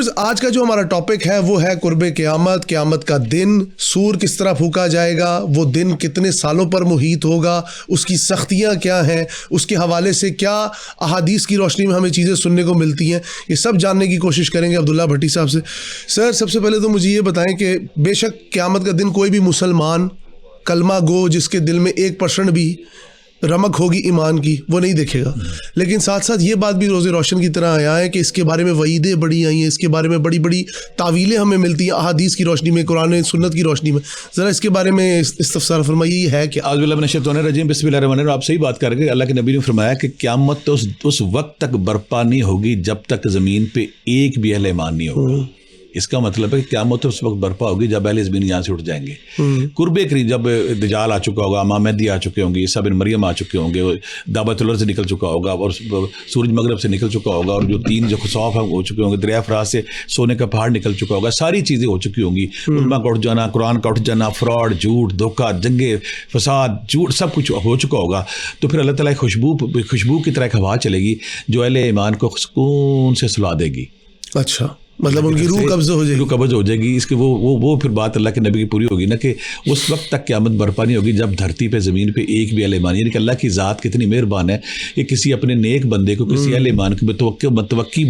Viewers آج کا جو ہمارا ٹاپک ہے وہ ہے قرب قیامت، قیامت کا دن، سور کس طرح پھونکا جائے گا، وہ دن کتنے سالوں پر محیط ہوگا، اس کی سختیاں کیا ہیں، اس کے حوالے سے کیا احادیث کی روشنی میں ہمیں چیزیں سننے کو ملتی ہیں، یہ سب جاننے کی کوشش کریں گے عبداللہ بھٹی صاحب سے۔ سر سب سے پہلے تو مجھے یہ بتائیں کہ بے شک قیامت کا دن کوئی بھی مسلمان کلمہ گو جس کے دل میں 1% بھی رمق ہوگی ایمان کی وہ نہیں دیکھے گا، لیکن ساتھ ساتھ یہ بات بھی روز روشن کی طرح آیا ہے کہ اس کے بارے میں وعیدیں بڑی آئی ہیں، اس کے بارے میں بڑی بڑی تعویلیں ہمیں ملتی ہیں احادیث کی روشنی میں، قرآن سنت کی روشنی میں۔ ذرا اس کے بارے میں استفسار فرمائیے، یہ ہے کہ اعوذ باللہ من الشیطان الرجیم، بسم اللہ الرحمن الرحیم۔ آپ صحیح بات کر کے اللہ کے نبی نے فرمایا کہ قیامت تو اس وقت تک برپا نہیں ہوگی جب تک زمین پہ ایک بھی اہل ایمان نہیں ہوگا۔ اس کا مطلب ہے کہ قیامت اس وقت برپا ہوگی جب اہل زمین یہاں سے اٹھ جائیں گے۔ قرب قریب جب دجال آ چکا ہوگا، امام مہدی آ چکے ہوں گے، عیسیٰ بن مریم آ چکے ہوں گے، دعوت الارض سے نکل چکا ہوگا اور سورج مغرب سے نکل چکا ہوگا، اور جو 3 جو خسوف ہو چکے ہوں گے، دریا فرات سے سونے کا پہاڑ نکل چکا ہوگا، ساری چیزیں ہو چکی ہوں گی، علماء کا اٹھ جانا، قرآن کا اٹھ جانا، فراڈ، جھوٹ، دھوکہ، جنگیں، فساد، جھوٹ، سب کچھ ہو چکا ہوگا۔ تو پھر اللہ تعالیٰ خوشبو کی طرح ایک ہوا چلے گی جو اہل ایمان کو سکون سے سلا دے گی۔ اچھا، مطلب ان کی روح قبض ہو جائے گی، روح قبض ہو جائے گی۔ اس کے وہ پھر بات اللہ کے نبی کی پوری ہوگی نا کہ اس وقت تک قیامت برپا نہیں ہوگی جب دھرتی پہ زمین پہ ایک بھی اہل ایمان، یعنی کہ اللہ کی ذات کتنی مہربان ہے کہ کسی اپنے نیک بندے کو، کسی اہل ایمان کے متوقع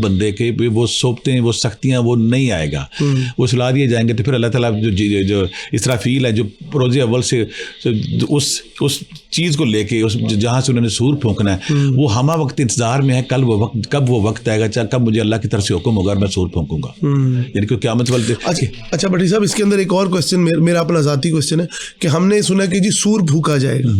بندے کے وہ صوبتیں، وہ سختیاں وہ نہیں آئے گا، وہ سلا دیے جائیں گے۔ تو پھر اللہ تعالیٰ جو اسرافیل ہے جو روز اول سے اس چیز کو لے کے جہاں سے انہوں نے سور پھونکنا ہے، وہ ہمہ وقت انتظار میں ہے کب وہ وقت آئے گا، کب مجھے اللہ کی طرف سے حکم ہوگا اور میں سور پھونکوں گا، یعنی کہ قیامت والے۔ اچھا بھٹی صاحب، اس کے اندر ایک اور کوسچن میرا اپنا ذاتی کوسچن ہے کہ ہم نے سنا کہ جی سور پھونکا جائے گا،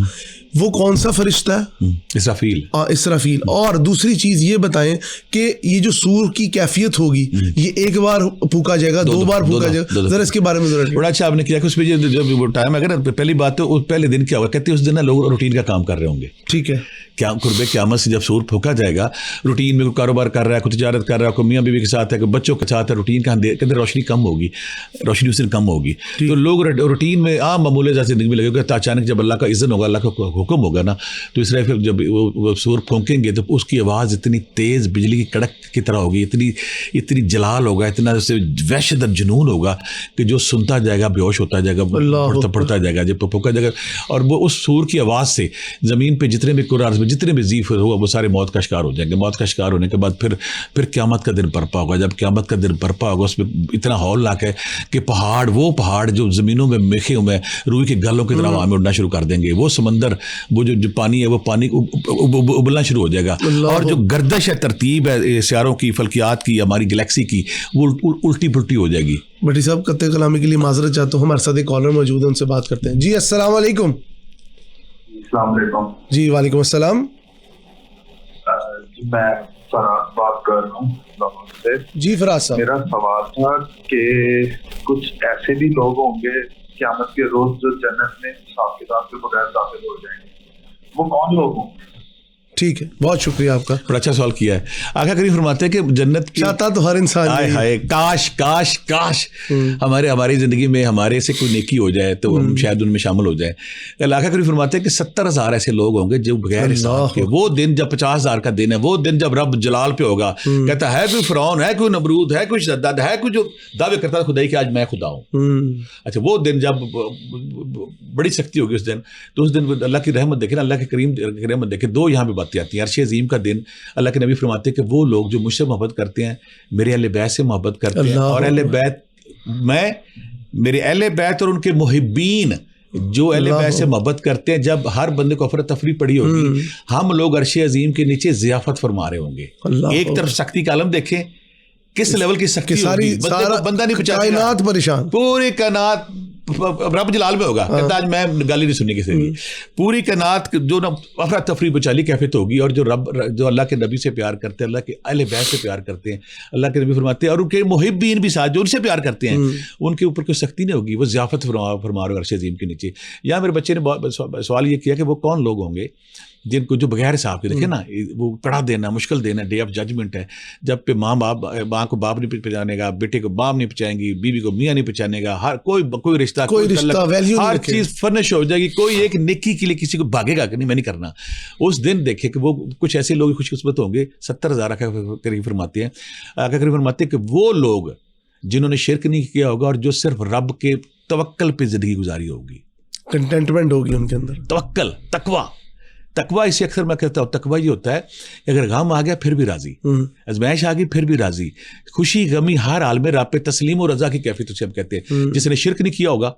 وہ کون سا فرشتہ ہے؟ اسرافیل۔ اور دوسری چیز یہ بتائیں کہ یہ جو سور کی کیفیت ہوگی، یہ ایک بار پھونکا جائے گا، 2 بار پھونکا جائے گا؟ ذرا اس کے بارے میں بڑا اچھا آپ نے کیا کہ اس پہ جب وہ ٹائم ہے نا، پہلی بات تو پہلے دن کیا ہوگا، کہتے ہیں اس دن لوگ روٹین کا کام کر رہے ہوں گے۔ ٹھیک ہے، قرب قیامت سے جب سور پھونکا جائے گا، روٹین میں کوئی کاروبار کر رہا ہے، کوئی تجارت کر رہا ہے، کوئی میاں بیوی کے ساتھ ہے، کوئی بچوں کے ساتھ ہے، روٹین کے اندر روشنی کم ہوگی، روشنی اس دن کم ہوگی، تو لوگ روٹین میں عام معمول جیسے زندگی میں لگے گا۔ اچانک جب اللہ کا اذن ہوگا، اللہ کا حکم ہوگا نا، تو اس طرح پھر جب وہ سور پھونکیں گے تو اس کی آواز اتنی تیز بجلی کی کڑک کی طرح ہوگی، اتنی جلال ہوگا، اتنا وحشت اور جنون ہوگا کہ جو سنتا جائے گا بے ہوش ہوتا جائے گا، پڑتا جائے گا، جب پھونکا جائے گا، اور وہ اس سور کی آواز سے زمین پہ جتنے بھی قرآن میں جتنے بھی زیف ہوگا وہ سارے موت کا شکار ہو جائیں گے۔ موت کا شکار ہونے کے بعد پھر قیامت کا دن برپا ہوگا۔ جب قیامت کا دن برپا ہوگا، اس میں اتنا ہولناک ہے کہ وہ پہاڑ جو زمینوں میں میخے ہوئے روئی کے گلوں کی طرح وہاں میں اڑنا شروع کر دیں گے، وہ سمندر، وہ جو پانی ہے، وہ پانی ابلنا شروع ہو جائے گا، اور جو گردش ہے، ترتیب ہے سیاروں کی، فلکیات کی، ہماری گلیکسی کی، وہ الٹی پلٹی ہو جائے گی۔ بھٹی صاحب قطع کلامی کے لیے معذرت چاہتا ہوں، ہمارے ساتھ ایک کالر موجود ہے، ان سے بات کرتے ہیں۔ جی السلام علیکم۔ السلام علیکم۔ جی وعلیکم السلام۔ میں فراز بات کر رہا ہوں سے۔ جی فراز صاحب، میرا سوال تھا کہ کچھ ایسے بھی لوگ ہوں گے قیامت کے روز جو جنت میں حساب کتاب کے بغیر داخل ہو جائیں گے، وہ کون لوگ ہوں گے؟ ٹھیک ہے، بہت شکریہ آپ کا، بڑا اچھا سوال کیا ہے۔ آقا کریم فرماتے ہیں کہ جنت چاہتا تو ہر انسان ہائے کاش ہماری زندگی میں ہمارے سے کوئی نیکی ہو جائے تو ہم شاید ان میں شامل ہو جائیں۔ آقا کریم فرماتے ہیں کہ 70,000 ایسے لوگ ہوں گے جو بغیر حساب کے، وہ دن جب 50,000 کا دن ہے، وہ دن جب رب جلال پہ ہوگا، کہتا ہے کوئی فرعون ہے، کوئی نمرود ہے، کوئی شداد ہے، کوئی جو دعوے کرتا ہے خدائی کہ آج میں خدا ہوں۔ اچھا، وہ دن جب بڑی سختی ہوگی اس دن، تو اس دن اللہ کی رحمت دیکھیں نا، اللہ کے کریم رحمت دیکھیں، 2 یہاں پہ باتیں آتی ہیں۔ عرش عظیم کا دن، اللہ کے نبی فرماتے ہیں کہ وہ لوگ جو مجھ سے محبت کرتے ہیں، میرے اہل بیت سے محبت کرتے ہیں، اور اہل بیت، میں میرے اہل بیت اور ان کے محبین جو اہل بیت سے محبت کرتے ہیں، جب ہر بندے کو افراتفری پڑی ہوگی، ہم لوگ عرش عظیم کے نیچے ضیافت فرما رہے ہوں گے۔ ایک طرف سختی کا عالم دیکھیں، کس لیول کی سختی ہوگی، بندہ نہیں بچا، کائنات پریشان، پوری کائنات رب جلال میں ہوگا، کہتا آج میں گالی نہیں سنی کسی کی، پوری کائنات جو افراتفری بچالی کیفیت ہوگی، اور جو اللہ کے نبی سے پیار کرتے ہیں، اللہ کے اہل بیت سے پیار کرتے ہیں، اللہ کے نبی فرماتے ہیں، اور ان کے محبین بھی ساتھ جو ان سے پیار کرتے ہیں، ان کے اوپر کوئی سختی نہیں ہوگی، وہ ضیافت فرما رہے عرش عظیم کے نیچے۔ یہاں میرے بچے نے سوال یہ کیا کہ وہ کون لوگ ہوں گے جن کو جو بغیر حساب کے دیکھیں نا وہ کڑا دینا مشکل دینا ڈے آف ججمنٹ ہے جب پہ ماں کو باپ نہیں پہچانے گا بیٹے کو باپ نہیں پہچائیں گی بیوی کو میاں نہیں پہچانے گا ہر کوئی رشتہ ہر چیز فرنش ہو جائے گی کوئی ایک نیکی کے لیے کسی کو بھاگے گا کہ نہیں میں نہیں کرنا. اس دن دیکھے کہ وہ کچھ ایسے لوگ خوش قسمت ہوں گے 70,000 قریب فرماتے ہیں قریب فرماتے ہیں کہ وہ لوگ جنہوں نے شرک نہیں کیا ہوگا اور جو صرف رب کے توکل پہ زندگی گزاری ہوگی کنٹینٹمنٹ ہوگی ان کے اندر توکل تقوی اسے اکثر میں کہتا ہوں تقوی یہ ہوتا ہے کہ اگر غم آ گیا پھر بھی راضی ازمائش آ گئی پھر بھی راضی خوشی غمی ہر حال میں رب پہ تسلیم و رضا کی کیفیت اسے ہم کہتے ہیں. جس نے شرک نہیں کیا ہوگا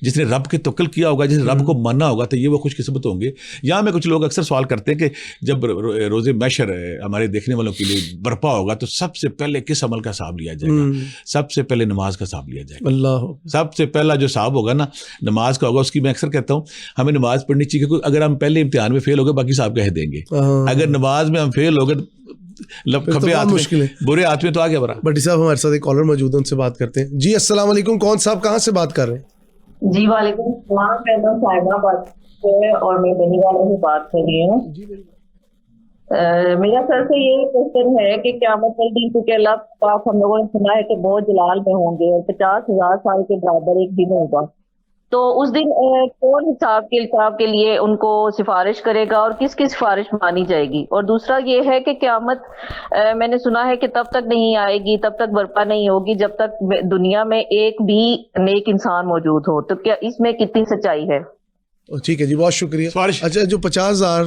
جس نے رب کے توکل کیا ہوگا جس نے رب کو ماننا ہوگا تو یہ وہ خوش قسمت ہوں گے. یہاں میں کچھ لوگ اکثر سوال کرتے ہیں کہ جب روز محشر ہمارے دیکھنے والوں کے لیے برپا ہوگا تو سب سے پہلے کس عمل کا حساب لیا جائے گا؟ سب سے پہلے نماز کا حساب لیا جائے گا. اللہ سب سے پہلا جو حساب ہوگا نا نماز کا ہوگا. اس کی میں اکثر کہتا ہوں ہمیں نماز پڑھنی چاہیے کیونکہ اگر ہم پہلے امتحان میں فیل ہو گئے باقی صاحب کہہ دیں گے. اگر نماز میں ہم فیل ہو گئے مشکل ہے برے ہاتھ میں تو آ گیا برا. بٹی صاحب ہمارے ساتھ ایک کالر موجود ہے ان سے بات کرتے ہیں. جی السلام علیکم کون صاحب کہاں سے بات کر رہے ہیں؟ جی وعلیکم السلام میں صاحبہ بات سے اور میں بنی والا سے بات کر رہی ہوں. میرا سر سے یہ کوشچن ہے کہ قیامت کے دن کیونکہ اللہ پاک ہم لوگوں نے سنا ہے کہ بہت جلال میں ہوں گے اور 50,000 سال کے برابر ایک دن ہوگا تو اس دن کون حساب کے لیے ان کو سفارش کرے گا اور کس کی سفارش مانی جائے گی؟ اور دوسرا یہ ہے کہ قیامت میں نے سنا ہے کہ تب تک نہیں آئے گی تب تک برپا نہیں ہوگی جب تک دنیا میں ایک بھی نیک انسان موجود ہو. تو کیا اس میں کتنی سچائی ہے؟ ٹھیک ہے جی بہت شکریہ. اچھا جو 50,000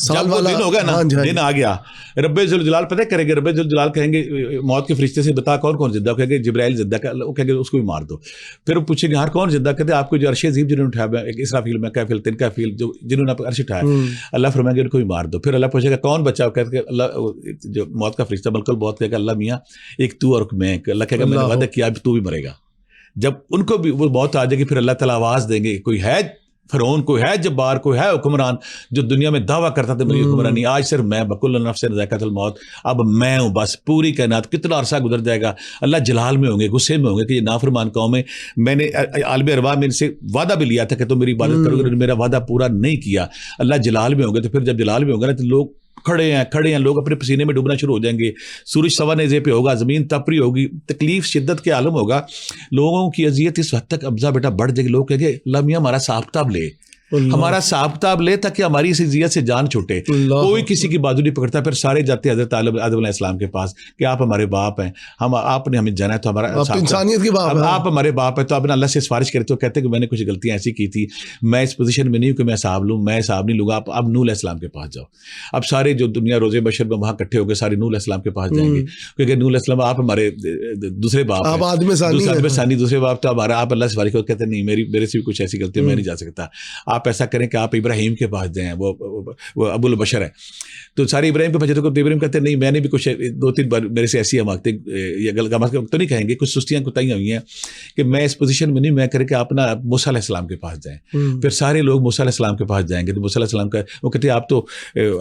سال والا دن ہوگا نا دن آ گیا رب ذوالجلال پتہ کریں گے رب ذوالجلال کہیں گے موت کے فرشتے سے بتا کون زندہ کہیں گے جبرائیل زندہ وہ کہیں گے اس کو بھی مار دو. پھر وہ پوچھیں گے ہر کون زندہ کہتے ہیں آپ کو جو عرش عظیم جنہوں نے اٹھایا اسرافیل میں کافل تن کافل جو جنہوں نے عرش اٹھایا اللہ فرمائیں گے ان کو بھی مار دو. پھر اللہ پوچھے گا کون بچا کہتے کہ اللہ جو موت کا فرشتہ ملک الموت کہے گا اللہ میاں ایک تو اور میں اللہ کہے گا میں نے وعدہ کیا تو بھی مرے گا. جب ان کو بھی وہ موت آ جائے گی پھر اللہ تعالیٰ آواز دیں گے کوئی ہے فرعون کوئی ہے جبار کوئی ہے حکمران جو دنیا میں دعویٰ کرتا تھا میری حکمرانی آج صرف میں بکل نفس ذائقۃ الموت اب میں ہوں بس پوری کائنات کتنا عرصہ گزر جائے گا اللہ جلال میں ہوں گے غصے میں ہوں گے کہ یہ نافرمان قوم ہے. میں نے عالم ارواح میں ان سے وعدہ بھی لیا تھا کہ تم میری عبادت کرو گے میرا وعدہ پورا نہیں کیا. اللہ جلال میں ہوں گے تو پھر جب جلال میں ہوں گے نا تو لوگ کھڑے ہیں لوگ اپنے پسینے میں ڈوبنا شروع ہو جائیں گے. سورج سوا نیزے پہ ہوگا زمین تپری ہوگی تکلیف شدت کے عالم ہوگا. لوگوں کی اذیت اس حد تک ابزا بیٹا بڑھ جائے گی. لوگ کہیں گے اللہ میاں ہمارا حساب کتاب لے ہمارا حساب کتاب لے تاکہ ہماری اس اذیت سے جان چھوٹے. کوئی کسی کی بازو نہیں پکڑتا. پھر سارے جاتے حضرت آدم علیہ السلام کے پاس کہ آپ ہمارے باپ ہیں آپ نے ہمیں جانا ہے تو ہمارا انسانیت کے باپ آپ ہمارے باپ ہیں تو آپ نے اللہ سے سفارش کرے تو کہتے کہ میں نے کچھ غلطیاں ایسی کی تھی میں اس پوزیشن میں نہیں ہوں کہ میں حساب لوں میں حساب نہیں لوں گا. اب نوح علیہ السلام کے پاس جاؤ. اب سارے جو دنیا روزے بشر میں وہاں اکٹھے ہو گئے سارے نوح علیہ السلام کے پاس جائیں گے کیونکہ نوح علیہ السلام آپ ہمارے دوسرے باپ ہیں آدم ثانی دوسرے باپ تو ہمارا آپ اللہ سے سفارش کرو. کہتے ہیں نہیں میرے سے بھی کچھ ایسی غلطی میں نہیں جا سکتا. آپ ایسا کریں کہ آپ ابراہیم کے پاس جائیں وہ ابو البشر ہے تو سارے ابراہیم کے پاس جاتے تو ابراہیم کہتے ہیں نہیں میں نے بھی کچھ 2-3 بار میرے سے ایسی ہماقتیں یہ تو نہیں کہیں گے کچھ سستیاں کوتاہیاں ہوئی ہیں کہ میں اس پوزیشن میں نہیں میں کریں کہ آپ نا موسیٰ علیہ السلام کے پاس جائیں. پھر سارے لوگ موسیٰ علیہ السلام کے پاس جائیں گے تو موسیٰ علیہ السلام کا وہ کہتے ہیں آپ تو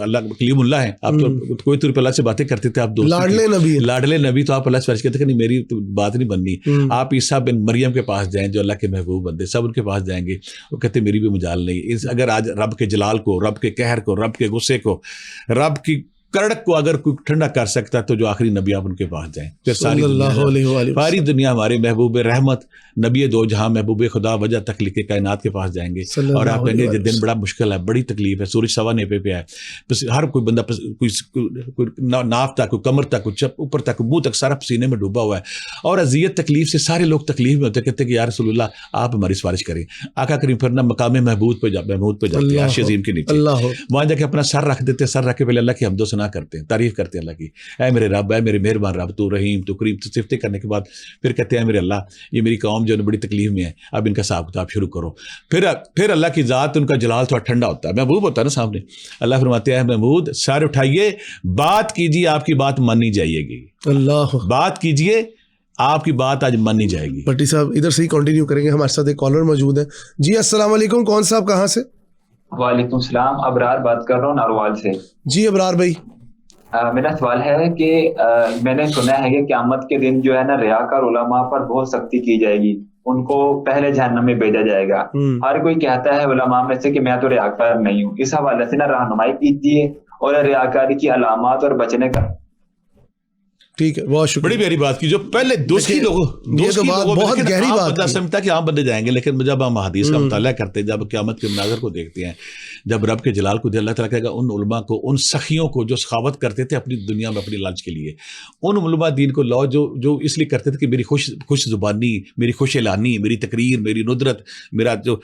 اللہ کلیم اللہ ہیں آپ تو کوئی طور پہ اللہ سے باتیں کرتے تھے آپ لاڈلے نبی تو آپ اللہ سے فرض کرتے کہ نہیں میری تو بات نہیں بننی. آپ عیسیٰ بن مریم کے پاس جائیں جو اللہ کے محبوب بندے سب ان کے پاس جائیں گے وہ کہتے ہیں میری بھی مجال نہیں. اگر آج رب کے جلال کو رب کے قہر کو رب کے غصے کو رب کی کڑک کو اگر کوئی ٹھنڈا کر سکتا تو جو آخری نبی آپ ان کے پاس جائیں. پھر ساری دنیا ہمارے محبوب رحمت نبی دو جہاں محبوب خدا وجہ تخلیق کائنات کے پاس جائیں گے اور آپ کہیں گے یہ دن بڑا مشکل ہے بڑی تکلیف ہے سورج سوا نیپے پہ ہے ہر کوئی بندہ کوئی ناف تک کوئی کمر تک کوئی اوپر تک منہ تک سارا پسینے میں ڈوبا ہوا ہے اور اذیت تکلیف سے سارے لوگ تکلیف میں ہوتے کہتے ہیں کہ یا رسول اللہ آپ ہماری سفارش کریں. آقا کریم پھر نہ مقام محمود پہ جاتے ہیں عرش عظیم کے نیچے وہاں جا کے اپنا سر رکھ دیتے سر رکھ کے پہلے اللہ کی حمد و ثنا کرتے ہیں تعریف کرتے ہیں اللہ کی اے میرے رب اے میرے مہربان رب تو رحیم تو کریم تو صفتیں کرنے کے بعد پھر کہتے ہیں میرے اللہ یہ میری قوم جو ہے بڑی تکلیف میں ہے اب ان کا حساب کتاب شروع کرو. پھر اللہ کی ذات ان کا جلال تھوڑا ٹھنڈا ہوتا ہے محبوب ہوتا ہے نا سامنے. اللہ فرماتے ہیں محمود سر اٹھائیے بات کیجیے آپ کی بات مانی جائے گی. اللہ بات کیجیے آپ کی بات آج مانی جائے گی. بٹی صاحب ادھر سے ہی کنٹینیو کریں گے ہمارے ساتھ ایک کالر موجود ہے. جی السلام علیکم کون صاحب کہاں سے؟ وعلیکم السلام ابرار بات کر رہا ہوں ناروال سے. جی ابرار بھائی میرا سوال ہے کہ میں نے سنا ہے کہ قیامت کے دن جو ہے نا ریاکار علماء پر بہت سختی کی جائے گی ان کو پہلے جہنم میں بھیجا جائے گا. ہر کوئی کہتا ہے علماء میں سے کہ میں تو ریاکار نہیں ہوں. اس حوالے سے نہ رہنمائی کیجیے اور ریاکاری کی علامات اور بچنے کا. ٹھیک ہے, بہت شکریہ. بڑی پیاری بات کی. جو پہلے دوستی لوگوں بہت گہری بات بندہ سمجھتا کہ عام بندے جائیں گے, لیکن جب ہم حدیث کا مطالعہ کرتے ہیں, جب قیامت کے مناظر کو دیکھتے ہیں, جب رب کے جلال کو اللہ تعالیٰ کہے گا ان علماء کو, ان سخیوں کو جو سخاوت کرتے تھے اپنی دنیا میں اپنی لالچ کے لیے, ان علماء دین کو لو جو اس لیے کرتے تھے کہ میری خوش زبانی, میری خوش اعلانی, میری تقریر, میری ندرت, میرا جو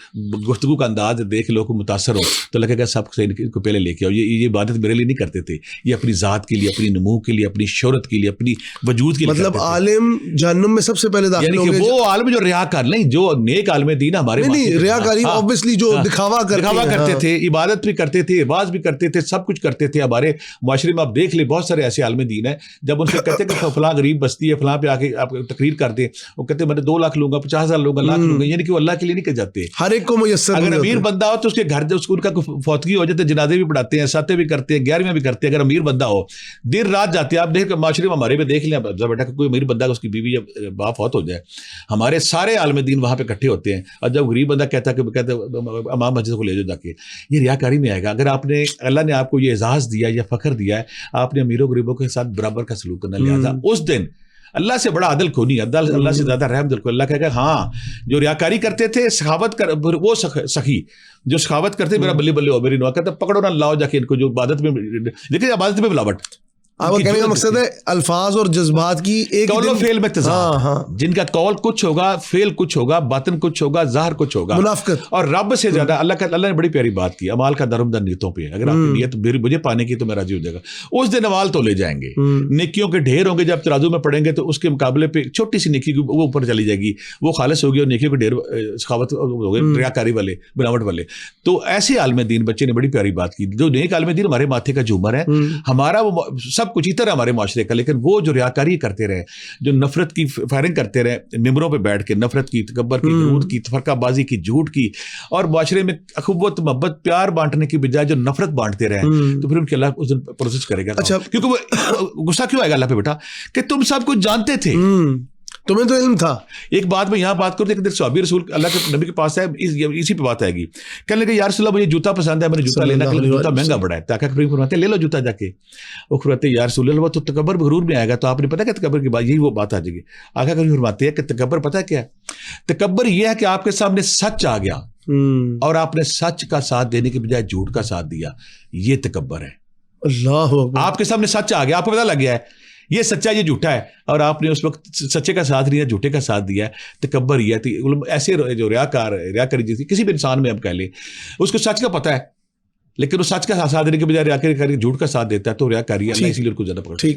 گفتگو کا انداز دیکھ لوگ متاثر ہو, تو لگے گا سب کو پہلے لے کے آؤ. یہ عبادت میرے لیے نہیں کرتے تھے, یہ اپنی ذات کے لیے, اپنی نمو کے لیے, اپنی شہرت کے لیے, اپنی وجود کے لیے. مطلب عالم جہنم میں سب سے پہلے داخل ہوں گے, یعنی کہ وہ عالم جو ریاکار نہیں, جو نیک عالم دین ہمارے نہیں, ریاکاری obviously جو دکھاوا کرتے تھے, عبادت بھی کرتے تھے, عبادت بھی کرتے تھے, سب کچھ کرتے تھے. ہمارے معاشرے میں آپ دیکھ لیں بہت سارے ایسے عالم دین ہیں, جب ان سے کہتے ہیں کہ فلاں غریب بستی ہے, فلاں پہ آ کے آپ تقریر کر دیں, وہ کہتے ہیں میں 2 لاکھ لوں گا, 50,000 لوں گا, لاکھ لوں گا. یعنی کہ وہ اللہ کے لیے نہیں کہ جاتے, ہر ایک کو میسر. اگر امیر بندہ ہو تو اس کے گھر اس کو ان کا فوتگی ہو جاتے, جنازے بھی پڑھاتے ہیں, ساتیں بھی کرتے ہیں, 11ویں بھی کرتے ہیں. اگر امیر بندہ ہو دیر رات جاتے ہیں. آپ دیکھ معاشرے میں ہمارے میں دیکھ لیں بیٹا, کوئی امیر بندہ اس کی بیوی یا باپ فوت ہو جائے, ہمارے سارے عالم دین وہاں پہ اکٹھے ہوتے ہیں. اور جب غریب بندہ کہتا ہے کہ کہتے امام مسجد کو لے جاؤ جا کے, یہ ریاکاری میں آئے گا. اگر آپ نے, اللہ نے آپ کو یہ اعزاز دیا یا فخر دیا ہے, آپ نے امیروں غریبوں کے ساتھ برابر کا سلوک کرنا. لہٰذا اس دن اللہ سے بڑا عدل کو نہیں, اللہ سے زیادہ رحم دل کو. اللہ کہے گا ہاں جو ریاکاری کرتے تھے, سخاوت کر, وہ سخی جو سخاوت کرتے, میرا بلے بلے ہو, میری نوا کہتا پکڑو نہ لاؤ جا کے ان کو, جو عبادت میں دیکھیں عبادت میں ملاوٹ. آپ کہنے کا مقصد ہے الفاظ اور جذبات کی ایک قول و فعل میں تضاد, جن کا قول کچھ ہوگا, فعل کچھ ہوگا, باطن کچھ ہوگا, ظاہر کچھ ہوگا, منافقت. اور رب سے زیادہ اللہ نے بڑی پیاری بات کی, امال کا درمدر نیتوں پہ. اگر آپ کی نیت مجھے پانے کی تو میں راضی ہو جائے گا. اس دن امال تو لے جائیں گے, نیکیوں کے ڈھیر ہوں گے. جب ترازو میں پڑیں گے تو اس کے مقابلے پہ چھوٹی سی نیکی وہ اوپر چلی جائے گی, وہ خالص ہوگی, اور نیکیوں کے ڈھیر سخاوت ہو گئے, ریاکاری والے, بناوٹ والے. تو ایسے عالم دین بچے نے بڑی پیاری بات کی. جو نیک عالم دین ہمارے ماتھے کا جھومر ہے, ہمارا وہ سب کچھ ادھر ہمارے معاشرے کا, لیکن وہ جو ریاکاری کرتے رہے, جو نفرت کی فائرنگ کرتے رہے ممبروں پہ بیٹھ کے, نفرت کی, تکبر کی, غرور کی, فرقہ بازی کی, جھوٹ کی, اور معاشرے میں اخوت محبت پیار بانٹنے کی بجائے جو نفرت بانٹتے رہے, تو پھر ان کے اللہ اس دن پروسیس کرے گا. اچھا, کیونکہ وہ غصہ کیوں آئے گا اللہ پہ بیٹا کہ تم سب کچھ جانتے تھے, تمہیں تو علم تھا. ایک بات میں یہاں بات کروں, ایک صحابی رسول اللہ کے نبی کے پاس ہے, اسی پہ بات آئے گی. کہنے لگے یا رسول اللہ مجھے جوتا پسند ہے, میں نے جوتا لینا, کہ جوتا مہنگا بڑا ہے. آقا کریم فرماتے ہیں لے لو جوتا جا کے. وہ فرماتے ہیں یا رسول اللہ تو تکبر غرور میں آئے گا. تو آپ نے پتا کہ تکبر کی بات, یہی وہ بات آ جائے گی. آقا کریم فرماتے ہیں کہ تکبر پتہ کیا ہے؟ تکبر یہ ہے کہ آپ کے سامنے سچ آ گیا اور آپ نے سچ کا ساتھ دینے کے بجائے جھوٹ کا ساتھ دیا, یہ تکبر ہے. اللہ, آپ کے سامنے سچ آ گیا, آپ کو پتہ لگ گیا ہے یہ سچا یہ جھوٹا ہے, اور آپ نے اس وقت سچے کا ساتھ دیا, جھوٹے کا ساتھ دیا ہے. تکبر یہ ہے. ایسے جو ریاکاری جیسی کسی بھی انسان میں ہم کہہ لیں, اس کو سچ کا پتہ ہے, لیکن وہ سچ کا ساتھ دینے کے بجائے ریاکاری جھوٹ کا ساتھ دیتا ہے, تو ریاکاری اللہ اسی لیے ان کو زیادہ پکڑتا ہے.